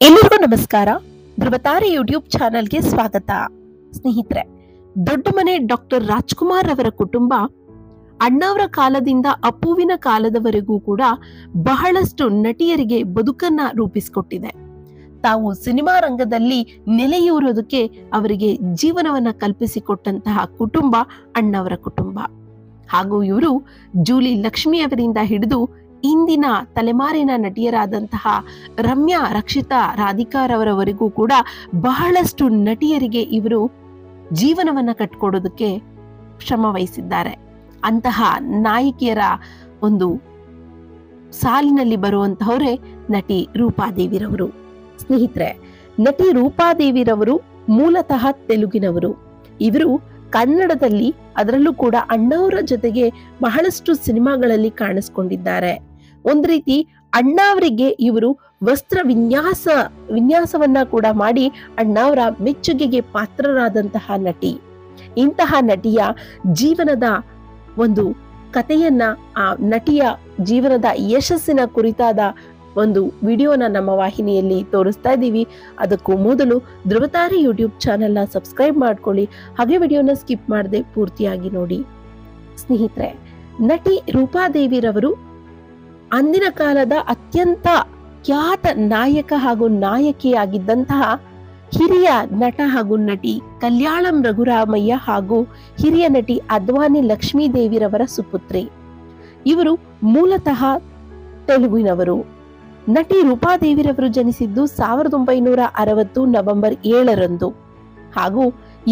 ಎಲ್ಲರಿಗೂ ನಮಸ್ಕಾರ. ಧ್ರುವತಾರೆ ಯೂಟ್ಯೂಬ್ ಚಾನೆಲ್ಗೆ ಸ್ವಾಗತ. ಸ್ನೇಹಿತರೆ, ದೊಡ್ಡ ಮನೆ ಡಾಕ್ಟರ್ ರಾಜ್ಕುಮಾರ್ ಅವರ ಕುಟುಂಬ ಅಣ್ಣವರ ಕಾಲದಿಂದ ಅಪ್ಪುವಿನ ಕಾಲದವರೆಗೂ ಕೂಡ ಬಹಳಷ್ಟು ನಟಿಯರಿಗೆ ಬದುಕನ್ನ ರೂಪಿಸಿಕೊಟ್ಟಿದೆ. ತಾವು ಸಿನಿಮಾ ರಂಗದಲ್ಲಿ ನೆಲೆಯೂರೋದಕ್ಕೆ ಅವರಿಗೆ ಜೀವನವನ್ನ ಕಲ್ಪಿಸಿಕೊಟ್ಟಂತಹ ಕುಟುಂಬ ಅಣ್ಣವರ ಕುಟುಂಬ. ಹಾಗೂ ಇವರು ಜೂಲಿ ಲಕ್ಷ್ಮಿ ಅವರಿಂದ ಹಿಡಿದು ಇಂದಿನ ತಲೆಮಾರಿನ ನಟಿಯರಾದಂತಹ ರಮ್ಯಾ, ರಕ್ಷಿತಾ, ರಾಧಿಕಾರವರವರೆಗೂ ಕೂಡ ಬಹಳಷ್ಟು ನಟಿಯರಿಗೆ ಇವರು ಜೀವನವನ್ನ ಕಟ್ಕೊಡೋದಕ್ಕೆ ಶ್ರಮ ವಹಿಸಿದ್ದಾರೆ. ಅಂತಹ ನಾಯಕಿಯರ ಒಂದು ಸಾಲಿನಲ್ಲಿ ಬರುವಂತಹವರೇ ನಟಿ ರೂಪಾದೇವಿರವರು. ಸ್ನೇಹಿತರೆ, ನಟಿ ರೂಪಾದೇವಿರವರು ಮೂಲತಃ ತೆಲುಗಿನವರು. ಇವರು ಕನ್ನಡದಲ್ಲಿ, ಅದರಲ್ಲೂ ಕೂಡ ಅಣ್ಣವರ ಜೊತೆಗೆ ಬಹಳಷ್ಟು ಸಿನಿಮಾಗಳಲ್ಲಿ ಕಾಣಿಸ್ಕೊಂಡಿದ್ದಾರೆ. ಒಂದು ರೀತಿ ಅಣ್ಣಾವರಿಗೆ ಇವರು ವಸ್ತ್ರ ವಿನ್ಯಾಸವನ್ನ ಕೂಡ ಮಾಡಿ ಅಣ್ಣಾವರ ಮೆಚ್ಚುಗೆಗೆ ಪಾತ್ರರಾದಂತಹ ನಟಿ. ಇಂತಹ ನಟಿಯ ಜೀವನದ ಒಂದು ಕಥೆಯನ್ನ, ಆ ನಟಿಯ ಜೀವನದ ಯಶಸ್ಸಿನ ಕುರಿತಾದ ಒಂದು ವಿಡಿಯೋನ ನಮ್ಮ ವಾಹಿನಿಯಲ್ಲಿ ತೋರಿಸ್ತಾ ಇದ್ದೀವಿ. ಅದಕ್ಕೂ ಮೊದಲು ಧ್ರುವತಾರೆ ಯೂಟ್ಯೂಬ್ ಚಾನೆಲ್ನ ಸಬ್ಸ್ಕ್ರೈಬ್ ಮಾಡ್ಕೊಳ್ಳಿ, ಹಾಗೆ ವಿಡಿಯೋನ ಸ್ಕಿಪ್ ಮಾಡದೆ ಪೂರ್ತಿಯಾಗಿ ನೋಡಿ. ಸ್ನೇಹಿತರೆ, ನಟಿ ರೂಪಾದೇವಿರವರು ಅಂದಿನ ಕಾಲದ ಅತ್ಯಂತ ಖ್ಯಾತ ನಾಯಕ ಹಾಗೂ ನಾಯಕಿಯಾಗಿದ್ದಂತಹ ಹಿರಿಯ ನಟ ಹಾಗೂ ನಟಿ ಕಲ್ಯಾಣಂ ರಘುರಾಮಯ್ಯ ಹಾಗೂ ಹಿರಿಯ ನಟಿ ಅದ್ವಾನಿ ಲಕ್ಷ್ಮೀದೇವಿರವರ ಸುಪುತ್ರಿ. ಇವರು ಮೂಲತಃ ತೆಲುಗಿನವರು. ನಟಿ ರೂಪಾದೇವಿರವರು ಜನಿಸಿದ್ದು 1960 ನವೆಂಬರ್ 7ರಂದು. ಹಾಗೂ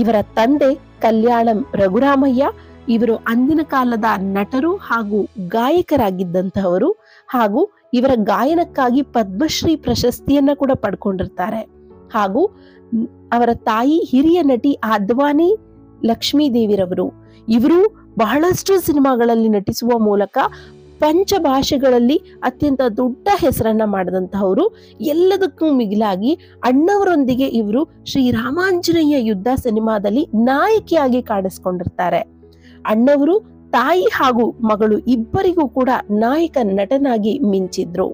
ಇವರ ತಂದೆ ಕಲ್ಯಾಣಂ ರಘುರಾಮಯ್ಯ ಇವರು ಅಂದಿನ ಕಾಲದ ನಟರು ಹಾಗೂ ಗಾಯಕರಾಗಿದ್ದಂತಹವರು. ಹಾಗೂ ಇವರ ಗಾಯನಕ್ಕಾಗಿ ಪದ್ಮಶ್ರೀ ಪ್ರಶಸ್ತಿಯನ್ನ ಕೂಡ ಪಡ್ಕೊಂಡಿರ್ತಾರೆ. ಹಾಗೂ ಅವರ ತಾಯಿ ಹಿರಿಯ ನಟಿ ಅದ್ವಾನಿ ಲಕ್ಷ್ಮೀದೇವಿರವರು. ಇವರು ಬಹಳಷ್ಟು ಸಿನಿಮಾಗಳಲ್ಲಿ ನಟಿಸುವ ಮೂಲಕ ಪಂಚ ಭಾಷೆಗಳಲ್ಲಿ ಅತ್ಯಂತ ದೊಡ್ಡ ಹೆಸರನ್ನ ಮಾಡಿದಂತಹವರು. ಎಲ್ಲದಕ್ಕೂ ಮಿಗಿಲಾಗಿ ಅಣ್ಣವರೊಂದಿಗೆ ಇವರು ಶ್ರೀರಾಮಾಂಜನೇಯ ಯುದ್ಧ ಸಿನಿಮಾದಲ್ಲಿ ನಾಯಕಿಯಾಗಿ ಕಾಣಿಸ್ಕೊಂಡಿರ್ತಾರೆ. ಅಣ್ಣವರು ತಾಯಿ ಹಾಗೂ ಮಗಳು ಇಬ್ಬರಿಗೂ ಕೂಡ ನಾಯಕ ನಟನಾಗಿ ಮಿಂಚಿದ್ರು.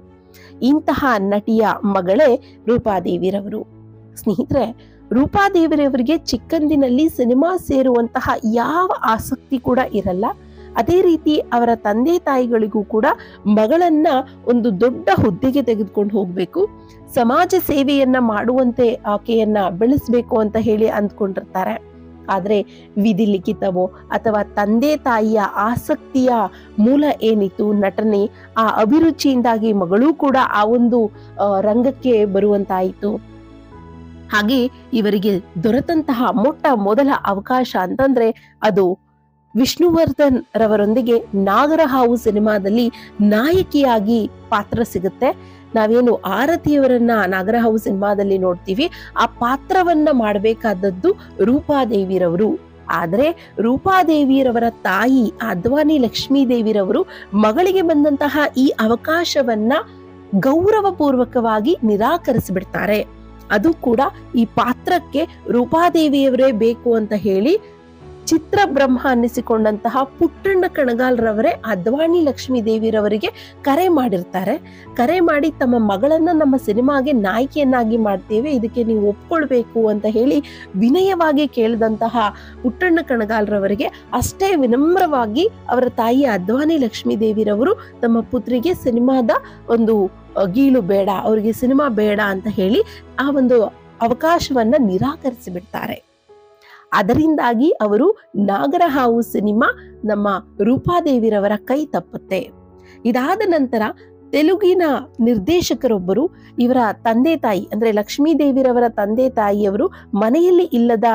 ಇಂತಹ ನಟಿಯ ಮಗಳೇ ರೂಪಾದೇವಿರವರು. ಸ್ನೇಹಿತರೆ, ರೂಪಾದೇವಿರವರಿಗೆ ಚಿಕ್ಕಂದಿನಲ್ಲಿ ಸಿನಿಮಾ ಸೇರುವಂತಹ ಯಾವ ಆಸಕ್ತಿ ಕೂಡ ಇರಲ್ಲ. ಅದೇ ರೀತಿ ಅವರ ತಂದೆ ತಾಯಿಗಳಿಗೂ ಕೂಡ ಮಗಳನ್ನ ಒಂದು ದೊಡ್ಡ ಹುದ್ದೆಗೆ ತೆಗೆದುಕೊಂಡು ಹೋಗ್ಬೇಕು, ಸಮಾಜ ಸೇವೆಯನ್ನ ಮಾಡುವಂತೆ ಆಕೆಯನ್ನ ಬೆಳೆಸ್ಬೇಕು ಅಂತ ಹೇಳಿ ಅಂದ್ಕೊಂಡಿರ್ತಾರೆ. ಆದ್ರೆ ವಿಧಿ ಲಿಖಿತವೋ ಅಥವಾ ತಂದೆ ತಾಯಿಯ ಆಸಕ್ತಿಯ ಮೂಲ ಏನಿತ್ತು, ನಟನೆ, ಆ ಅಭಿರುಚಿಯಿಂದಾಗಿ ಮಗಳೂ ಕೂಡ ಆ ಒಂದು ರಂಗಕ್ಕೆ ಬರುವಂತಾಯಿತು. ಹಾಗೆ ಇವರಿಗೆ ದೊರೆತಂತಹ ಮೊಟ್ಟ ಮೊದಲ ಅವಕಾಶ ಅಂತಂದ್ರೆ ಅದು ವಿಷ್ಣುವರ್ಧನ್ ರವರೊಂದಿಗೆ ನಾಗರಹಾವು ಸಿನಿಮಾದಲ್ಲಿ ನಾಯಕಿಯಾಗಿ ಪಾತ್ರ ಸಿಗುತ್ತೆ. ನಾವೇನು ಆರತಿಯವರನ್ನ ನಾಗರಹಾವು ಸಿನಿಮಾದಲ್ಲಿ ನೋಡ್ತೀವಿ, ಆ ಪಾತ್ರವನ್ನ ಮಾಡಬೇಕಾದದ್ದು ರೂಪಾದೇವಿರವರು. ಆದ್ರೆ ರೂಪಾದೇವಿರವರ ತಾಯಿ ಅದ್ವಾನಿ ಲಕ್ಷ್ಮೀದೇವಿರವರು ಮಗಳಿಗೆ ಬಂದಂತಹ ಈ ಅವಕಾಶವನ್ನ ಗೌರವಪೂರ್ವಕವಾಗಿ ನಿರಾಕರಿಸಿಬಿಡ್ತಾರೆ. ಅದು ಕೂಡ ಈ ಪಾತ್ರಕ್ಕೆ ರೂಪಾದೇವಿಯವರೇ ಬೇಕು ಅಂತ ಹೇಳಿ ಚಿತ್ರ ಬ್ರಹ್ಮ ಅನ್ನಿಸಿಕೊಂಡಂತಹ ಪುಟ್ಟಣ್ಣ ಕಣಗಾಲ್ರವರೇ ಅದ್ವಾನಿ ಲಕ್ಷ್ಮೀದೇವಿರವರಿಗೆ ಕರೆ ಮಾಡಿರ್ತಾರೆ. ಕರೆ ಮಾಡಿ ತಮ್ಮ ಮಗಳನ್ನ ನಮ್ಮ ಸಿನಿಮಾಗೆ ನಾಯಕಿಯನ್ನಾಗಿ ಮಾಡ್ತೇವೆ, ಇದಕ್ಕೆ ನೀವು ಒಪ್ಕೊಳ್ಬೇಕು ಅಂತ ಹೇಳಿ ವಿನಯವಾಗಿ ಕೇಳಿದಂತಹ ಪುಟ್ಟಣ್ಣ ಕಣಗಾಲ್ರವರಿಗೆ ಅಷ್ಟೇ ವಿನಮ್ರವಾಗಿ ಅವರ ತಾಯಿ ಅದ್ವಾನಿ ಲಕ್ಷ್ಮೀದೇವಿರವರು ತಮ್ಮ ಪುತ್ರಿಗೆ ಸಿನಿಮಾದ ಒಂದು ಗೀಳು ಬೇಡ, ಅವರಿಗೆ ಸಿನಿಮಾ ಬೇಡ ಅಂತ ಹೇಳಿ ಆ ಒಂದು ಅವಕಾಶವನ್ನ ನಿರಾಕರಿಸಿ ಬಿಡ್ತಾರೆ. ಅದರಿಂದಾಗಿ ಅವರು ನಾಗರಹಾವು ಸಿನಿಮಾ ನಮ್ಮ ರೂಪಾದೇವಿರವರ ಕೈ ತಪ್ಪುತ್ತೆ. ಇದಾದ ನಂತರ ತೆಲುಗಿನ ನಿರ್ದೇಶಕರೊಬ್ಬರು ಇವರ ತಂದೆ ತಾಯಿ ಅಂದ್ರೆ ಲಕ್ಷ್ಮೀದೇವಿರವರ ತಂದೆ ತಾಯಿಯವರು ಮನೆಯಲ್ಲಿ ಇಲ್ಲದ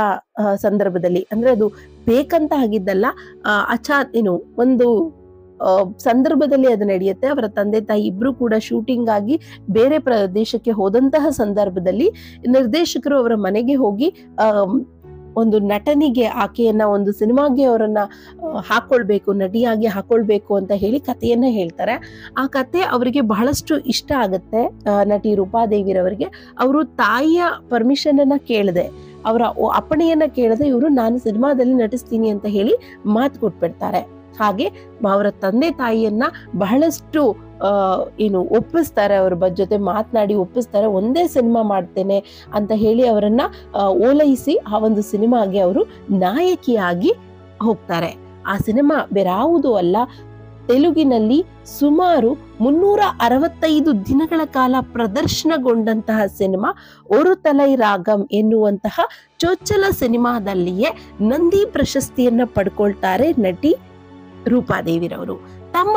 ಸಂದರ್ಭದಲ್ಲಿ, ಅಂದ್ರೆ ಅದು ಬೇಕಂತ ಆಗಿದ್ದಲ್ಲ, ಒಂದು ಸಂದರ್ಭದಲ್ಲಿ ಅದು ನಡೆಯುತ್ತೆ. ಅವರ ತಂದೆ ತಾಯಿ ಇಬ್ರು ಕೂಡ ಶೂಟಿಂಗ್ ಆಗಿ ಬೇರೆ ಪ್ರದೇಶಕ್ಕೆ ಹೋದಂತಹ ಸಂದರ್ಭದಲ್ಲಿ ನಿರ್ದೇಶಕರು ಅವರ ಮನೆಗೆ ಹೋಗಿ ಒಂದು ನಟನಿಗೆ, ಆಕೆಯನ್ನ ಒಂದು ಸಿನಿಮಾಗೆ ಅವರನ್ನ ಹಾಕೊಳ್ಬೇಕು, ನಟಿಯಾಗಿ ಹಾಕೊಳ್ಬೇಕು ಅಂತ ಹೇಳಿ ಕಥೆಯನ್ನ ಹೇಳ್ತಾರೆ. ಆ ಕತೆ ಅವರಿಗೆ ಬಹಳಷ್ಟು ಇಷ್ಟ ಆಗತ್ತೆ ನಟಿ ರೂಪಾದೇವಿರವರಿಗೆ. ಅವರು ತಾಯಿಯ ಪರ್ಮಿಷನ್ ಅನ್ನ ಕೇಳದೆ, ಅವರ ಅಪ್ಪಣೆಯನ್ನ ಕೇಳದೆ ಇವರು ನಾನು ಸಿನಿಮಾದಲ್ಲಿ ನಟಿಸ್ತೀನಿ ಅಂತ ಹೇಳಿ ಮಾತು ಕೊಟ್ಬಿಡ್ತಾರೆ. ಹಾಗೆ ಅವರ ತಂದೆ ತಾಯಿಯನ್ನ ಬಹಳಷ್ಟು ಏನು ಒಪ್ಪಿಸ್ತಾರೆ, ಅವ್ರ ಜೊತೆ ಮಾತನಾಡಿ ಒಪ್ಪಿಸ್ತಾರೆ, ಒಂದೇ ಸಿನಿಮಾ ಮಾಡ್ತೇನೆ ಅಂತ ಹೇಳಿ ಅವರನ್ನ ಓಲೈಸಿ ಆ ಒಂದು ಸಿನಿಮಾಗೆ ಅವರು ನಾಯಕಿಯಾಗಿ ಹೋಗ್ತಾರೆ. ಆ ಸಿನಿಮಾ ಬೇರಾವುದೂ ಅಲ್ಲ, ತೆಲುಗಿನಲ್ಲಿ ಸುಮಾರು 365 ದಿನಗಳ ಕಾಲ ಪ್ರದರ್ಶನಗೊಂಡಂತಹ ಸಿನಿಮಾ ಒರು ತಲೈ ರಾಗಂ ಎನ್ನುವಂತಹ ಚೊಚ್ಚಲ ಸಿನಿಮಾದಲ್ಲಿಯೇ ನಂದಿ ಪ್ರಶಸ್ತಿಯನ್ನ ಪಡ್ಕೊಳ್ತಾರೆ ನಟಿ ರೂಪಾದೇವಿರವರು. ತಮ್ಮ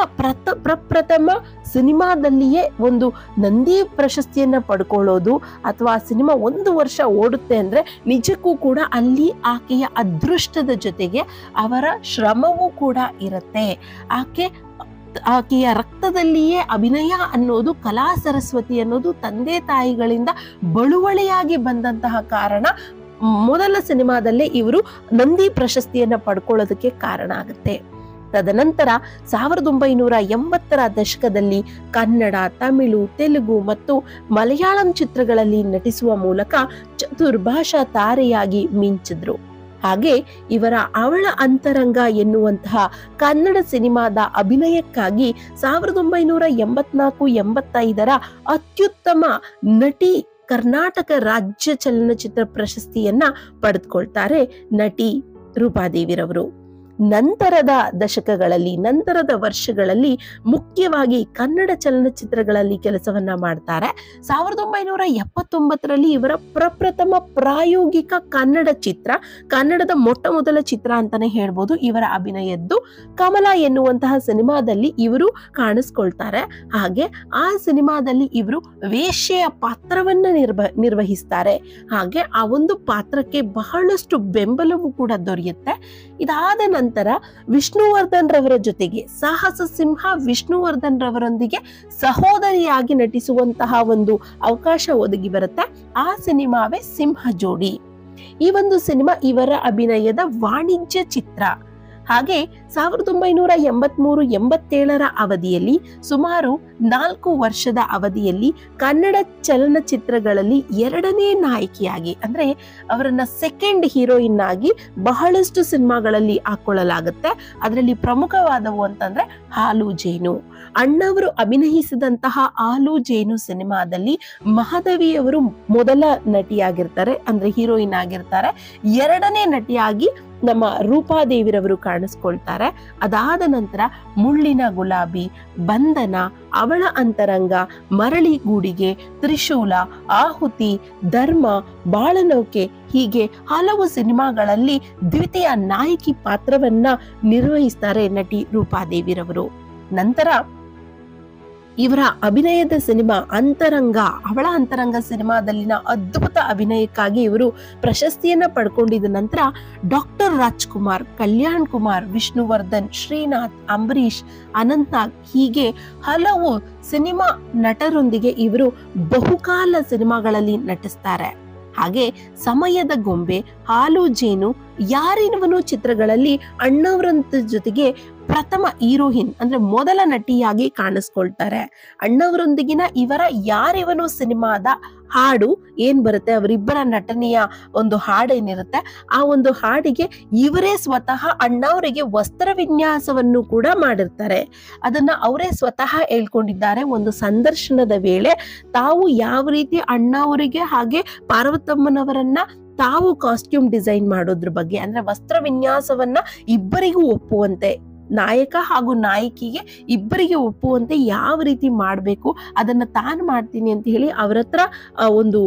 ಪ್ರಪ್ರಥಮ ಸಿನಿಮಾದಲ್ಲಿಯೇ ಒಂದು ನಂದಿ ಪ್ರಶಸ್ತಿಯನ್ನ ಪಡ್ಕೊಳ್ಳೋದು ಅಥವಾ ಸಿನಿಮಾ 1 ವರ್ಷ ಓಡುತ್ತೆ ಅಂದ್ರೆ ನಿಜಕ್ಕೂ ಕೂಡ ಅಲ್ಲಿ ಆಕೆಯ ಅದೃಷ್ಟದ ಜೊತೆಗೆ ಅವರ ಶ್ರಮವೂ ಕೂಡ ಇರುತ್ತೆ. ಆಕೆಯ ರಕ್ತದಲ್ಲಿಯೇ ಅಭಿನಯ ಅನ್ನೋದು, ಕಲಾ ಸರಸ್ವತಿ ಅನ್ನೋದು ತಂದೆ ತಾಯಿಗಳಿಂದ ಬಳುವಳಿಯಾಗಿ ಬಂದಂತಹ ಕಾರಣ ಮೊದಲ ಸಿನಿಮಾದಲ್ಲೇ ಇವರು ನಂದಿ ಪ್ರಶಸ್ತಿಯನ್ನ ಪಡ್ಕೊಳ್ಳೋದಕ್ಕೆ ಕಾರಣ ಆಗುತ್ತೆ. ತದನಂತರ 1980ರ ದಶಕದಲ್ಲಿ ಕನ್ನಡ, ತಮಿಳು, ತೆಲುಗು ಮತ್ತು ಮಲಯಾಳಂ ಚಿತ್ರಗಳಲ್ಲಿ ನಟಿಸುವ ಮೂಲಕ ಚತುರ್ಭಾಷಾ ತಾರೆಯಾಗಿ ಮಿಂಚಿದ್ರು. ಹಾಗೆ ಇವರ ಅವಳ ಅಂತರಂಗ ಎನ್ನುವಂತಹ ಕನ್ನಡ ಸಿನಿಮಾದ ಅಭಿನಯಕ್ಕಾಗಿ 1984-85ರ ಅತ್ಯುತ್ತಮ ನಟಿ ಕರ್ನಾಟಕ ರಾಜ್ಯ ಚಲನಚಿತ್ರ ಪ್ರಶಸ್ತಿಯನ್ನ ಪಡೆದುಕೊಳ್ತಾರೆ ನಟಿ ರೂಪಾದೇವಿರವರು. ನಂತರದ ದಶಕಗಳಲ್ಲಿ, ನಂತರದ ವರ್ಷಗಳಲ್ಲಿ ಮುಖ್ಯವಾಗಿ ಕನ್ನಡ ಚಲನಚಿತ್ರಗಳಲ್ಲಿ ಕೆಲಸವನ್ನ ಮಾಡ್ತಾರೆ. 1979ರಲ್ಲಿ ಇವರ ಪ್ರಪ್ರಥಮ ಪ್ರಾಯೋಗಿಕ ಕನ್ನಡ ಚಿತ್ರ, ಕನ್ನಡದ ಮೊಟ್ಟ ಮೊದಲ ಚಿತ್ರ ಅಂತಾನೆ ಹೇಳ್ಬೋದು, ಇವರ ಅಭಿನಯದ್ದು ಕಮಲ ಎನ್ನುವಂತಹ ಸಿನಿಮಾದಲ್ಲಿ ಇವರು ಕಾಣಿಸ್ಕೊಳ್ತಾರೆ. ಹಾಗೆ ಆ ಸಿನಿಮಾದಲ್ಲಿ ಇವರು ವೇಶ್ಯೆಯ ಪಾತ್ರವನ್ನ ನಿರ್ವಹಿಸ್ತಾರೆ. ಹಾಗೆ ಆ ಒಂದು ಪಾತ್ರಕ್ಕೆ ಬಹಳಷ್ಟು ಬೆಂಬಲವೂ ಕೂಡ ದೊರೆಯುತ್ತೆ. ಇದಾದ ನಂತರ ವಿಷ್ಣುವರ್ಧನ್ ರವರ ಜೊತೆಗೆ, ಸಾಹಸ ಸಿಂಹ ವಿಷ್ಣುವರ್ಧನ್ ರವರೊಂದಿಗೆ ಸಹೋದರಿಯಾಗಿ ನಟಿಸುವಂತಹ ಒಂದು ಅವಕಾಶ ಒದಗಿ ಬರುತ್ತೆ. ಆ ಸಿನಿಮಾವೇ ಸಿಂಹ ಜೋಡಿ. ಈ ಒಂದು ಸಿನಿಮಾ ಇವರ ಅಭಿನಯದ ವಾಣಿಜ್ಯ ಚಿತ್ರ. ಹಾಗೆ 1983-87ರ ಅವಧಿಯಲ್ಲಿ ಸುಮಾರು 4 ವರ್ಷದ ಅವಧಿಯಲ್ಲಿ ಕನ್ನಡ ಚಲನಚಿತ್ರಗಳಲ್ಲಿ 2ನೇ ನಾಯಕಿಯಾಗಿ, ಅಂದ್ರೆ ಅವರನ್ನ ಸೆಕೆಂಡ್ ಹೀರೋಯಿನ್ ಆಗಿ ಬಹಳಷ್ಟು ಸಿನಿಮಾಗಳಲ್ಲಿ ಹಾಕೊಳ್ಳಲಾಗುತ್ತೆ. ಅದರಲ್ಲಿ ಪ್ರಮುಖವಾದವು ಅಂತಂದ್ರೆ ಹಾಲು ಜೇನು. ಅಣ್ಣವರು ಅಭಿನಯಿಸಿದಂತಹ ಹಾಲು ಜೇನು ಸಿನಿಮಾದಲ್ಲಿ ಮಹಾದೇವಿಯವರು ಮೊದಲ ನಟಿಯಾಗಿರ್ತಾರೆ, ಅಂದ್ರೆ ಹೀರೋಯಿನ್ ಆಗಿರ್ತಾರೆ. 2ನೇ ನಟಿಯಾಗಿ ನಮ್ಮ ರೂಪಾದೇವಿರವರು ಕಾಣಿಸ್ಕೊಳ್ತಾರೆ. ಅದಾದ ನಂತರ ಮುಳ್ಳಿನ ಗುಲಾಬಿ, ಬಂಧನ, ಅವಳ ಅಂತರಂಗ, ಮರಳಿ ಗೂಡಿಗೆ, ತ್ರಿಶೂಲ, ಆಹುತಿ, ಧರ್ಮ, ಬಾಳನೌಕೆ ಹೀಗೆ ಹಲವು ಸಿನಿಮಾಗಳಲ್ಲಿ ದ್ವಿತೀಯ ನಾಯಕಿ ಪಾತ್ರವನ್ನ ನಿರ್ವಹಿಸ್ತಾರೆ ನಟಿ ರೂಪಾದೇವಿರವರು. ನಂತರ ಇವರ ಅಭಿನಯದ ಸಿನಿಮಾ ಅಂತರಂಗ, ಅವಳ ಅಂತರಂಗ ಸಿನಿಮಾದಲ್ಲಿನ ಅದ್ಭುತ ಅಭಿನಯಕ್ಕಾಗಿ ಇವರು ಪ್ರಶಸ್ತಿಯನ್ನ ಪಡ್ಕೊಂಡಿದ್ದ ನಂತರ ಡಾಕ್ಟರ್ ರಾಜ್ಕುಮಾರ್, ಕಲ್ಯಾಣ್ ಕುಮಾರ್, ವಿಷ್ಣುವರ್ಧನ್, ಶ್ರೀನಾಥ್, ಅಂಬರೀಷ್, ಅನಂತ್ನಾಗ್ ಹೀಗೆ ಹಲವು ಸಿನಿಮಾ ನಟರೊಂದಿಗೆ ಇವರು ಬಹುಕಾಲ ಸಿನಿಮಾಗಳಲ್ಲಿ ನಟಿಸ್ತಾರೆ. ಹಾಗೆ ಸಮಯದ ಗೊಂಬೆ, ಹಾಲು ಜೇನು, ಯಾರಿನವನು ಚಿತ್ರಗಳಲ್ಲಿ ಅಣ್ಣವರಂತ ಜೊತೆಗೆ ಪ್ರಥಮ ಹೀರೋಯಿನ್ ಅಂದ್ರೆ ಮೊದಲ ನಟಿಯಾಗಿ ಕಾಣಿಸ್ಕೊಳ್ತಾರೆ. ಅಣ್ಣವರೊಂದಿಗಿನ ಇವರ ಯಾರಿವನು ಸಿನಿಮಾದ ಹಾಡು ಏನ್ ಬರುತ್ತೆ, ಅವರಿಬ್ಬರ ನಟನೆಯ ಒಂದು ಹಾಡೇನಿರುತ್ತೆ, ಆ ಒಂದು ಹಾಡಿಗೆ ಇವರೇ ಸ್ವತಃ ಅಣ್ಣವರಿಗೆ ವಸ್ತ್ರ ವಿನ್ಯಾಸವನ್ನು ಕೂಡ ಮಾಡಿರ್ತಾರೆ. ಅದನ್ನ ಅವರೇ ಸ್ವತಃ ಹೇಳ್ಕೊಂಡಿದ್ದಾರೆ ಒಂದು ಸಂದರ್ಶನದ ವೇಳೆ. ತಾವು ಯಾವ ರೀತಿ ಅಣ್ಣವರಿಗೆ ಹಾಗೆ ಪಾರ್ವತಮ್ಮನವರನ್ನ ತಾವು ಕಾಸ್ಟ್ಯೂಮ್ ಡಿಸೈನ್ ಮಾಡೋದ್ರ ಬಗ್ಗೆ, ಅಂದ್ರೆ ವಸ್ತ್ರ ವಿನ್ಯಾಸವನ್ನ ಇಬ್ಬರಿಗೂ ಒಪ್ಪುವಂತೆ, ನಾಯಕ ಹಾಗೂ ನಾಯಕಿಗೆ ಇಬ್ಬರಿಗೆ ಒಪ್ಪುವಂತೆ ಯಾವ ರೀತಿ ಮಾಡಬೇಕು ಅದನ್ನ ತಾನು ಮಾಡ್ತೀನಿ ಅಂತ ಹೇಳಿ ಅವರ ಹತ್ರ ಒಂದು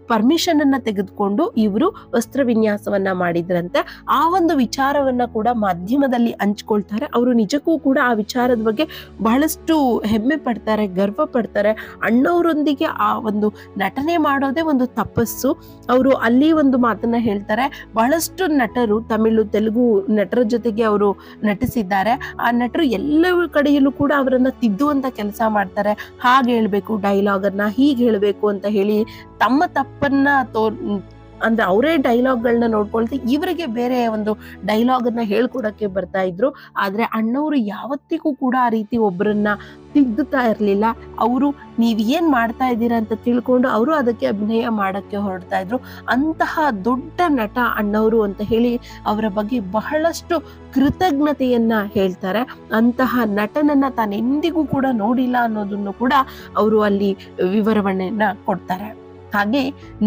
ಪರ್ಮಿಷನ್ ಅನ್ನ ತೆಗೆದುಕೊಂಡು ಇವರು ವಸ್ತ್ರ ವಿನ್ಯಾಸವನ್ನ ಮಾಡಿದ್ರಂತೆ. ಆ ಒಂದು ವಿಚಾರವನ್ನ ಕೂಡ ಮಾಧ್ಯಮದಲ್ಲಿ ಹಂಚ್ಕೊಳ್ತಾರೆ. ಅವರು ನಿಜಕ್ಕೂ ಕೂಡ ಆ ವಿಚಾರದ ಬಗ್ಗೆ ಬಹಳಷ್ಟು ಹೆಮ್ಮೆ ಪಡ್ತಾರೆ, ಗರ್ವ ಪಡ್ತಾರೆ. ಅಣ್ಣವರೊಂದಿಗೆ ಆ ಒಂದು ನಟನೆ ಮಾಡೋದೇ ಒಂದು ತಪಸ್ಸು. ಅವರು ಅಲ್ಲಿ ಒಂದು ಮಾತನ್ನ ಹೇಳ್ತಾರೆ, ಬಹಳಷ್ಟು ನಟರು ತಮಿಳು, ತೆಲುಗು ನಟರ ಜೊತೆಗೆ ಅವರು ನಟಿಸಿದ್ದಾರೆ. ಆ ನಟರು ಎಲ್ಲ ಕಡೆಯಲ್ಲೂ ಕೂಡ ಅವರನ್ನ ತಿದ್ದುವಂತ ಕೆಲಸ ಮಾಡ್ತಾರೆ. ಹಾಗೆ ಹೇಳ್ಬೇಕು ಡೈಲಾಗ್ ಅನ್ನ, ಹೀಗೆ ಹೇಳ್ಬೇಕು ಅಂತ ಹೇಳಿ ತಮ್ಮ ತಪ್ಪನ್ನ ಅಂದ್ರೆ ಅವರೇ ಡೈಲಾಗ್ಗಳನ್ನ ನೋಡ್ಕೊಳ್ತಾ ಇವರಿಗೆ ಬೇರೆ ಒಂದು ಡೈಲಾಗ್ ಅನ್ನ ಹೇಳ್ಕೊಡಕ್ಕೆ ಬರ್ತಾ ಇದ್ರು. ಆದ್ರೆ ಅಣ್ಣವರು ಯಾವತ್ತಿಗೂ ಕೂಡ ಆ ರೀತಿ ಒಬ್ಬರನ್ನ ತಿದ್ದುತ್ತಾ ಇರ್ಲಿಲ್ಲ. ಅವರು ನೀವ್ ಏನ್ ಮಾಡ್ತಾ ಇದ್ದೀರಾ ಅಂತ ತಿಳ್ಕೊಂಡು ಅವರು ಅದಕ್ಕೆ ಅಭಿನಯ ಮಾಡಕ್ಕೆ ಹೊರಡ್ತಾ ಇದ್ರು. ಅಂತಹ ದೊಡ್ಡ ನಟ ಅಣ್ಣವರು ಅಂತ ಹೇಳಿ ಅವರ ಬಗ್ಗೆ ಬಹಳಷ್ಟು ಕೃತಜ್ಞತೆಯನ್ನ ಹೇಳ್ತಾರೆ. ಅಂತಹ ನಟನನ್ನ ತಾನೆಂದಿಗೂ ಕೂಡ ನೋಡಿಲ್ಲ ಅನ್ನೋದನ್ನು ಕೂಡ ಅವರು ಅಲ್ಲಿ ವಿವರಣೆಯನ್ನ ಕೊಡ್ತಾರೆ. ಹಾಗೆ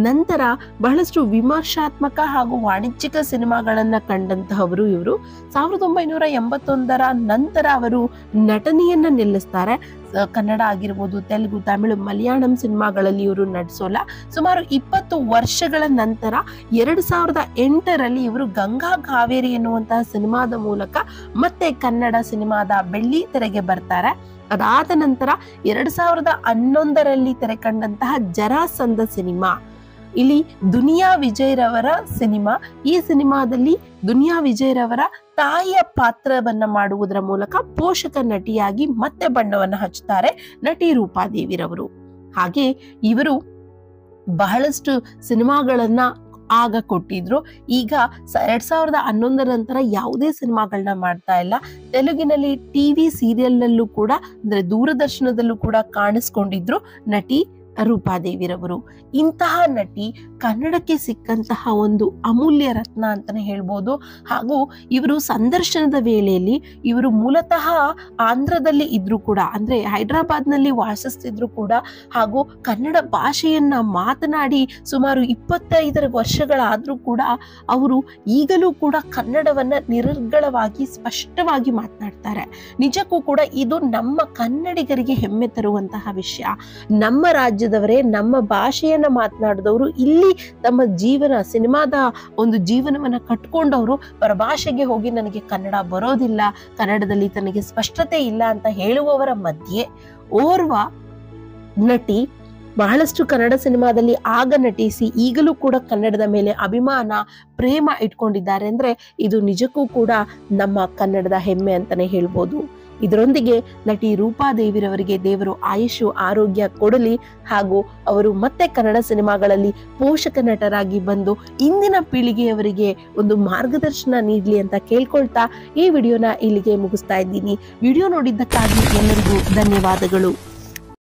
ನಂತರ ಬಹಳಷ್ಟು ವಿಮರ್ಶಾತ್ಮಕ ಹಾಗೂ ವಾಣಿಜ್ಯಿಕ ಸಿನಿಮಾಗಳನ್ನ ಕಂಡಂತಹವರು ಇವರು. 1981 ನಂತರ ಅವರು ನಟನೆಯನ್ನ ನಿಲ್ಲಿಸ್ತಾರೆ. ಕನ್ನಡ ಆಗಿರ್ಬೋದು, ತೆಲುಗು, ತಮಿಳು, ಮಲಯಾಳಂ ಸಿನಿಮಾಗಳಲ್ಲಿ ಇವರು ನಟಿಸೋಲ್ಲ. ಸುಮಾರು 20 ವರ್ಷಗಳ ನಂತರ 2008ರಲ್ಲಿ ಇವರು ಗಂಗಾ ಕಾವೇರಿ ಎನ್ನುವಂತಹ ಸಿನಿಮಾದ ಮೂಲಕ ಮತ್ತೆ ಕನ್ನಡ ಸಿನಿಮಾದ ಬೆಳ್ಳಿ ತೆರೆಗೆ ಬರ್ತಾರೆ. ಅದಾದ ನಂತರ 2011ರಲ್ಲಿ ತೆರೆ ಕಂಡಂತಹ ಜರಾಸಂಧ ಸಿನಿಮಾ, ಇಲ್ಲಿ ದುನಿಯಾ ವಿಜಯ್ ರವರ ಸಿನಿಮಾ. ಈ ಸಿನಿಮಾದಲ್ಲಿ ದುನಿಯಾ ವಿಜಯ್ ರವರ ತಾಯಿಯ ಪಾತ್ರವನ್ನ ಮಾಡುವುದರ ಮೂಲಕ ಪೋಷಕ ನಟಿಯಾಗಿ ಮತ್ತೆ ಬಣ್ಣವನ್ನ ಹಚ್ಚುತ್ತಾರೆ ನಟಿ ರೂಪಾದೇವಿರವರು. ಹಾಗೆ ಇವರು ಬಹಳಷ್ಟು ಸಿನಿಮಾಗಳನ್ನ ಆಗ ಕೊಟ್ಟಿದ್ರು. ಈಗ 2011 ನಂತರ ಯಾವುದೇ ಸಿನಿಮಾಗಳನ್ನ ಮಾಡ್ತಾ ಇಲ್ಲ. ತೆಲುಗಿನಲ್ಲಿ ಟಿವಿ ಸೀರಿಯಲ್ನಲ್ಲೂ ಕೂಡ ಅಂದ್ರೆ ದೂರದರ್ಶನದಲ್ಲೂ ಕೂಡ ಕಾಣಿಸ್ಕೊಂಡಿದ್ರು ನಟಿ ರೂಪಾದೇವಿರವರು. ಇಂತಹ ನಟಿ ಕನ್ನಡಕ್ಕೆ ಸಿಕ್ಕಂತಹ ಒಂದು ಅಮೂಲ್ಯ ರತ್ನ ಅಂತಾನೆ ಹೇಳ್ಬೋದು. ಹಾಗೂ ಇವರು ಸಂದರ್ಶನದ ವೇಳೆಯಲ್ಲಿ ಇವರು ಮೂಲತಃ ಆಂಧ್ರದಲ್ಲಿ ಇದ್ರು ಕೂಡ, ಅಂದ್ರೆ ಹೈದರಾಬಾದ್ನಲ್ಲಿ ವಾಸಿಸ್ತಿದ್ರು ಕೂಡ, ಹಾಗೂ ಕನ್ನಡ ಭಾಷೆಯನ್ನ ಮಾತನಾಡಿ ಸುಮಾರು 25 ವರ್ಷಗಳಾದ್ರೂ ಕೂಡ ಅವರು ಈಗಲೂ ಕೂಡ ಕನ್ನಡವನ್ನ ನಿರರ್ಗಳವಾಗಿ ಸ್ಪಷ್ಟವಾಗಿ ಮಾತನಾಡ್ತಾರೆ. ನಿಜಕ್ಕೂ ಕೂಡ ಇದು ನಮ್ಮ ಕನ್ನಡಿಗರಿಗೆ ಹೆಮ್ಮೆ ತರುವಂತಹ ವಿಷಯ. ನಮ್ಮ ರಾಜ್ಯದವರೇ, ನಮ್ಮ ಭಾಷೆಯನ್ನ ಮಾತನಾಡಿದವರು ಇಲ್ಲಿ ತಮ್ಮ ಜೀವನ, ಸಿನಿಮಾದ ಒಂದು ಜೀವನವನ್ನ ಕಟ್ಕೊಂಡವರು ಪರಭಾಷೆಗೆ ಹೋಗಿ ನನಗೆ ಕನ್ನಡ ಬರೋದಿಲ್ಲ, ಕನ್ನಡದಲ್ಲಿ ತನಗೆ ಸ್ಪಷ್ಟತೆ ಇಲ್ಲ ಅಂತ ಹೇಳುವವರ ಮಧ್ಯೆ ಓರ್ವ ನಟಿ ಬಹಳಷ್ಟು ಕನ್ನಡ ಸಿನಿಮಾದಲ್ಲಿ ಆಗ ನಟಿಸಿ ಈಗಲೂ ಕೂಡ ಕನ್ನಡದ ಮೇಲೆ ಅಭಿಮಾನ, ಪ್ರೇಮ ಇಟ್ಕೊಂಡಿದ್ದಾರೆ ಅಂದ್ರೆ ಇದು ನಿಜಕ್ಕೂ ಕೂಡ ನಮ್ಮ ಕನ್ನಡದ ಹೆಮ್ಮೆ ಅಂತಾನೆ ಹೇಳ್ಬೋದು. ಇದರೊಂದಿಗೆ ನಟಿ ರೂಪಾದೇವಿರವರಿಗೆ ದೇವರು ಆಯುಷು ಆರೋಗ್ಯ ಕೊಡಲಿ, ಹಾಗೂ ಅವರು ಮತ್ತೆ ಕನ್ನಡ ಸಿನಿಮಾಗಳಲ್ಲಿ ಪೋಷಕ ನಟರಾಗಿ ಬಂದು ಇಂದಿನ ಪೀಳಿಗೆಯವರಿಗೆ ಒಂದು ಮಾರ್ಗದರ್ಶನ ನೀಡಲಿ ಅಂತ ಕೇಳ್ಕೊಳ್ತಾ ಈ ವಿಡಿಯೋನ ಇಲ್ಲಿಗೆ ಮುಗಿಸ್ತಾ ಇದ್ದೀನಿ. ವಿಡಿಯೋ ನೋಡಿದ್ದಕ್ಕಾಗಿ ಎಲ್ಲರಿಗೂ ಧನ್ಯವಾದಗಳು.